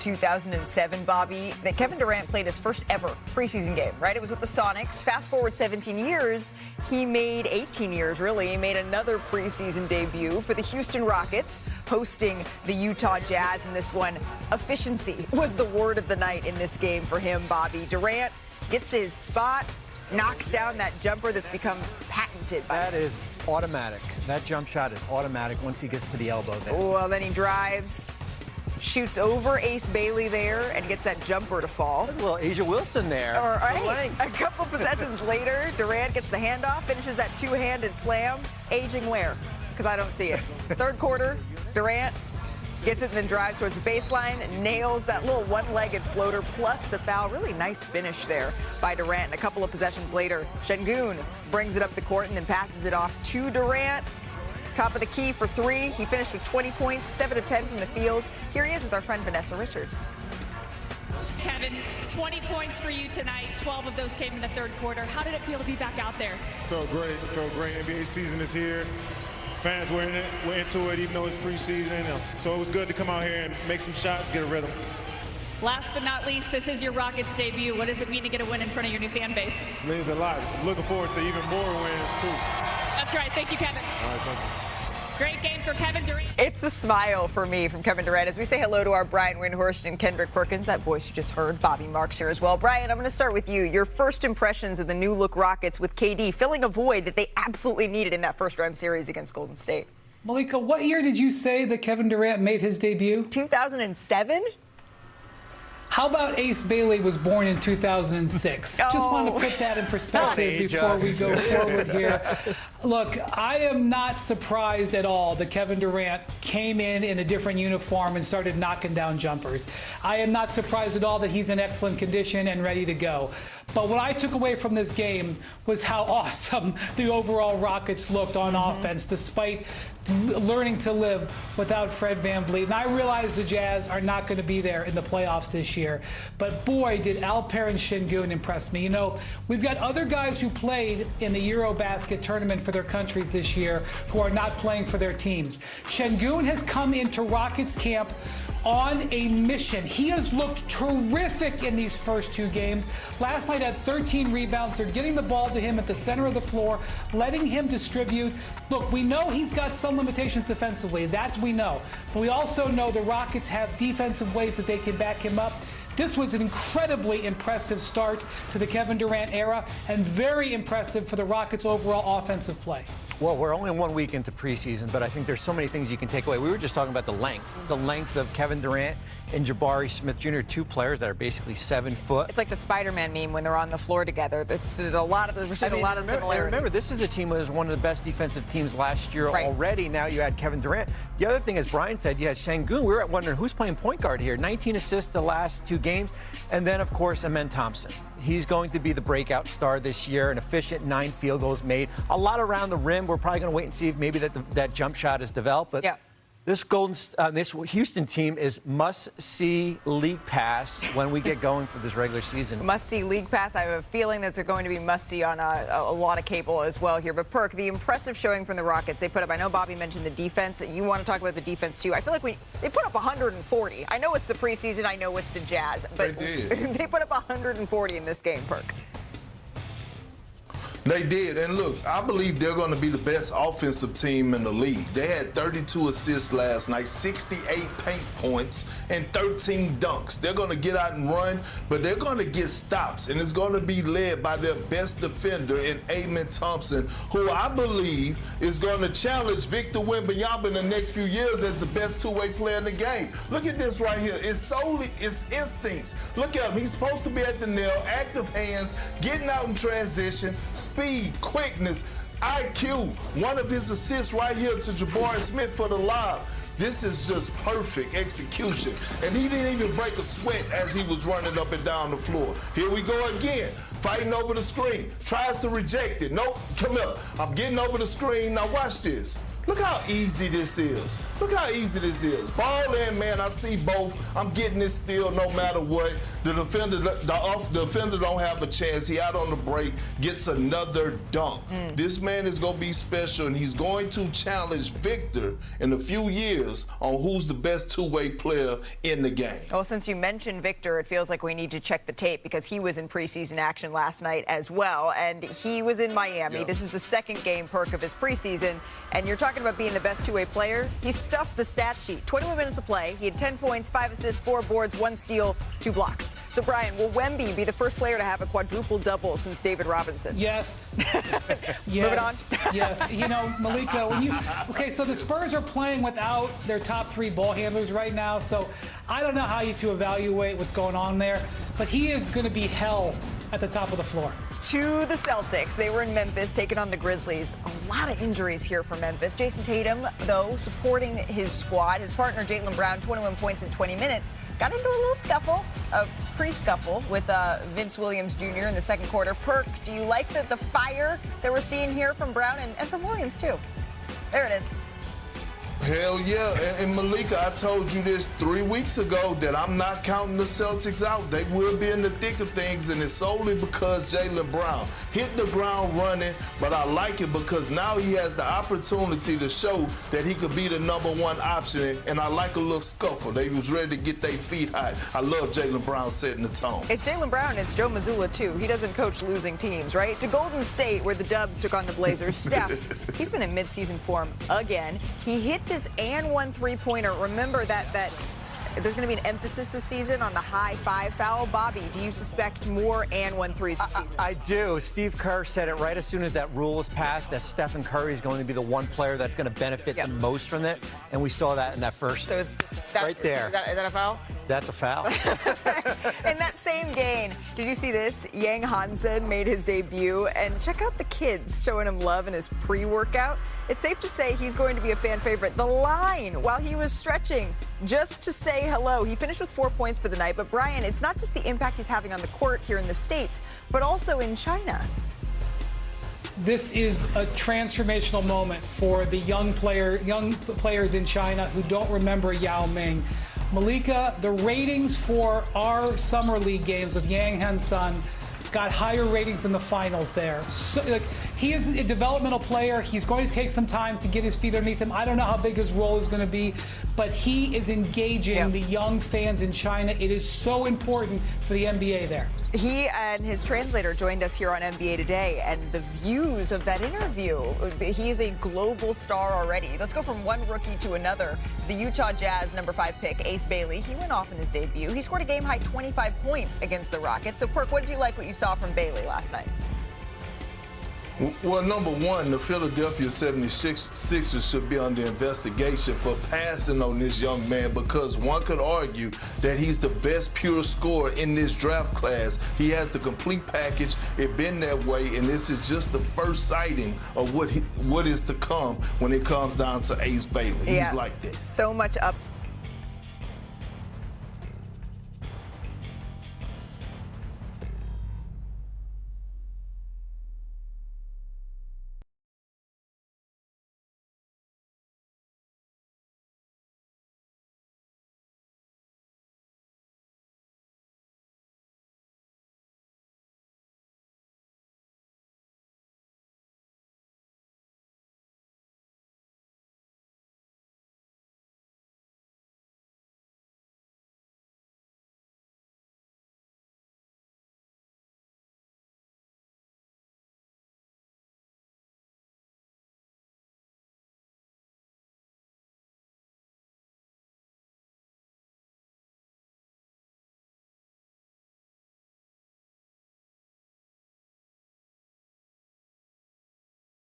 2007, Bobby, that Kevin Durant played his first ever preseason game, right? It was with the Sonics. Fast forward 17 years, he made 18 years, really. He made another preseason debut for the Houston Rockets, hosting the Utah Jazz. And this one, efficiency was the word of the night in this game for him, Bobby. Durant gets to his spot, knocks down that jumper that's become patented. That is automatic. That jump shot is automatic once he gets to the elbow there. Well, then he drives, shoots over Ace Bailey there, and gets that jumper to fall. There's a little Asia Wilson there. All right. A couple possessions later, Durant gets the handoff, finishes that two-handed slam. Aging where? Because I don't see it. Third quarter, Durant gets it and then drives towards the baseline, nails that little one-legged floater, plus the foul. Really nice finish there by Durant. And a couple of possessions later, Shannon brings it up the court and then passes it off to Durant. Top of the key for three. He finished with 20 points, 7 of 10 from the field. Here he is with our friend Vanessa Richards. Kevin, 20 points for you tonight. 12 of those came in the third quarter. How did it feel to be back out there? Felt great. NBA season is here. Fans were into it, even though it's preseason. So it was good to come out here and make some shots, get a rhythm. Last but not least, this is your Rockets debut. What does it mean to get a win in front of your new fan base? It means a lot. Looking forward to even more wins, too. That's right. Thank you, Kevin. All right, thank you. Great game for Kevin Durant. It's the smile for me from Kevin Durant as we say hello to our Brian Windhorst and Kendrick Perkins. That voice you just heard, Bobby Marks here as well. Brian, I'm going to start with you. Your first impressions of the new look Rockets with KD filling a void that they absolutely needed in that first round series against Golden State. Malika, what year did you say that Kevin Durant made his debut? 2007? How about Ace Bailey was born in 2006? Oh. Just want to put that in perspective before we go forward here. Look, I am not surprised at all that Kevin Durant came in a different uniform and started knocking down jumpers. I am not surprised at all that he's in excellent condition and ready to go. But what I took away from this game was how awesome the overall Rockets looked on offense, despite learning to live without Fred VanVleet. And I realize the Jazz are not going to be there in the playoffs this year. But boy, did Alper and Shingun impress me. You know, we've got other guys who played in the Eurobasket tournament for their countries this year who are not playing for their teams. Shingun has come into Rockets camp on a mission. He has looked terrific in these first two games. Last night had 13 rebounds. They're getting the ball to him at the center of the floor, letting him distribute. Look, we know he's got some limitations defensively. That we know. But we also know the Rockets have defensive ways that they can back him up. This was an incredibly impressive start to the Kevin Durant era and very impressive for the Rockets' overall offensive play. Well, we're only 1 week into preseason, but I think there's so many things you can take away. We were just talking about the length of Kevin Durant and Jabari Smith Jr., two players that are basally 7 foot. It's like the Spider-Man meme when they're on the floor together. There's a lot of similarities. Remember, this is a team that was one of the best defensive teams last year already. Now you add Kevin Durant. The other thing, as Brian said, you had Shangun. We were wondering who's playing point guard here. 19 assists the last 2 games. And then, of course, Amen Thompson. He's going to be the breakout star this year, an efficient 9 field goals made. A lot around the rim. We're probably going to wait and see if maybe that jump shot is developed. But yeah. This Houston team is must-see league pass when we get going for this regular season. Must-see league pass. I have a feeling that they're going to be must-see on a lot of cable as well here. But, Perk, the impressive showing from the Rockets they put up. I know Bobby mentioned the defense. You want to talk about the defense, too. I feel like they put up 140. I know it's the preseason. I know it's the Jazz. But they put up 140 in this game, Perk. They did, and look, I believe they're going to be the best offensive team in the league. They had 32 assists last night, 68 paint points, and 13 dunks. They're going to get out and run, but they're going to get stops, and it's going to be led by their best defender in Amen Thompson, who I believe is going to challenge Victor Wembanyama in the next few years as the best two-way player in the game. Look at this right here. It's instincts. Look at him. He's supposed to be at the nail, active hands, getting out in transition, speed, quickness, IQ. One of his assists right here to Jabari Smith for the lob. This is just perfect execution. And he didn't even break a sweat as he was running up and down the floor. Here we go again. Fighting over the screen. Tries to reject it. Nope, come here. I'm getting over the screen. Now watch this. Look how easy this is. Look how easy this is. Ball in, man. I see both. I'm getting this steal no matter what. The defender don't have a chance. He out on the break, gets another dunk. This man is going to be special, and he's going to challenge Victor in a few years on who's the best two-way player in the game. Well, since you mentioned Victor, it feels like we need to check the tape because he was in preseason action last night as well, and he was in Miami. Yep. This is the second game perk of his preseason, and you're talking about being the best two-way player. He stuffed the stat sheet. 21 minutes of play. He had 10 points, 5 assists, 4 boards, 1 steal, 2 blocks. So, Brian, will Wemby be the first player to have a quadruple-double since David Robinson? Yes. Yes. Moving on. Yes. You know, Malika, okay, so the Spurs are playing without their top 3 ball handlers right now, so I don't know how you to evaluate what's going on there, but he is going to be hell at the top of the floor. To the Celtics. They were in Memphis taking on the Grizzlies. A lot of injuries here for Memphis. Jason Tatum, though, supporting his squad. His partner, Jaylen Brown, 21 points in 20 minutes. Got into a little scuffle, a pre-scuffle with Vince Williams Jr. in the second quarter. Perk, do you like the fire that we're seeing here from Brown and from Williams, too? There it is. Hell yeah. And Malika, I told you this 3 weeks ago that I'm not counting the Celtics out. They will be in the thick of things, and it's solely because Jaylen Brown hit the ground running, but I like it because now he has the opportunity to show that he could be the #1 option, and I like a little scuffle. They was ready to get their feet hot. I love Jaylen Brown setting the tone. It's Jaylen Brown and it's Joe Mazzulla, too. He doesn't coach losing teams, right? To Golden State, where the Dubs took on the Blazers. Steph, he's been in midseason form again. He hit this and 1 3-pointer. Remember that there's going to be an emphasis this season on the high 5 foul. Bobby, do you suspect more and 1 threes this season? I do. Steve Kerr said it right as soon as that rule was passed, that Stephen Curry is going to be the one player that's going to benefit the most from it, and we saw that in that first. So is that, right there. Is that a foul? That's a foul. In that same game, did you see this? Yang Hansen made his debut, and check out the kids showing him love in his pre-workout. It's safe to say he's going to be a fan favorite. The line while he was stretching just to say hello. He finished with 4 points for the night, but Brian, it's not just the impact he's having on the court here in the States, but also in China. This is a transformational moment for the young players in China who don't remember Yao Ming. Malika, the ratings for our summer league games with Yang Hansen got higher ratings in the finals there. So, he is a developmental player. He's going to take some time to get his feet underneath him. I don't know how big his role is going to be, but he is engaging the young fans in China. It is so important for the NBA there. He and his translator joined us here on NBA Today, and the views of that interview, he is a global star already. Let's go from one rookie to another. The Utah Jazz #5 pick, Ace Bailey, he went off in his debut. He scored a game-high 25 points against the Rockets. So, Perk, what did you like what you saw from Bailey last night? Well, #1, the Philadelphia 76ers should be under investigation for passing on this young man because one could argue that he's the best pure scorer in this draft class. He has the complete package. It's been that way, and this is just the first sighting of what is to come when it comes down to Ace Bailey. He's like this. So much up.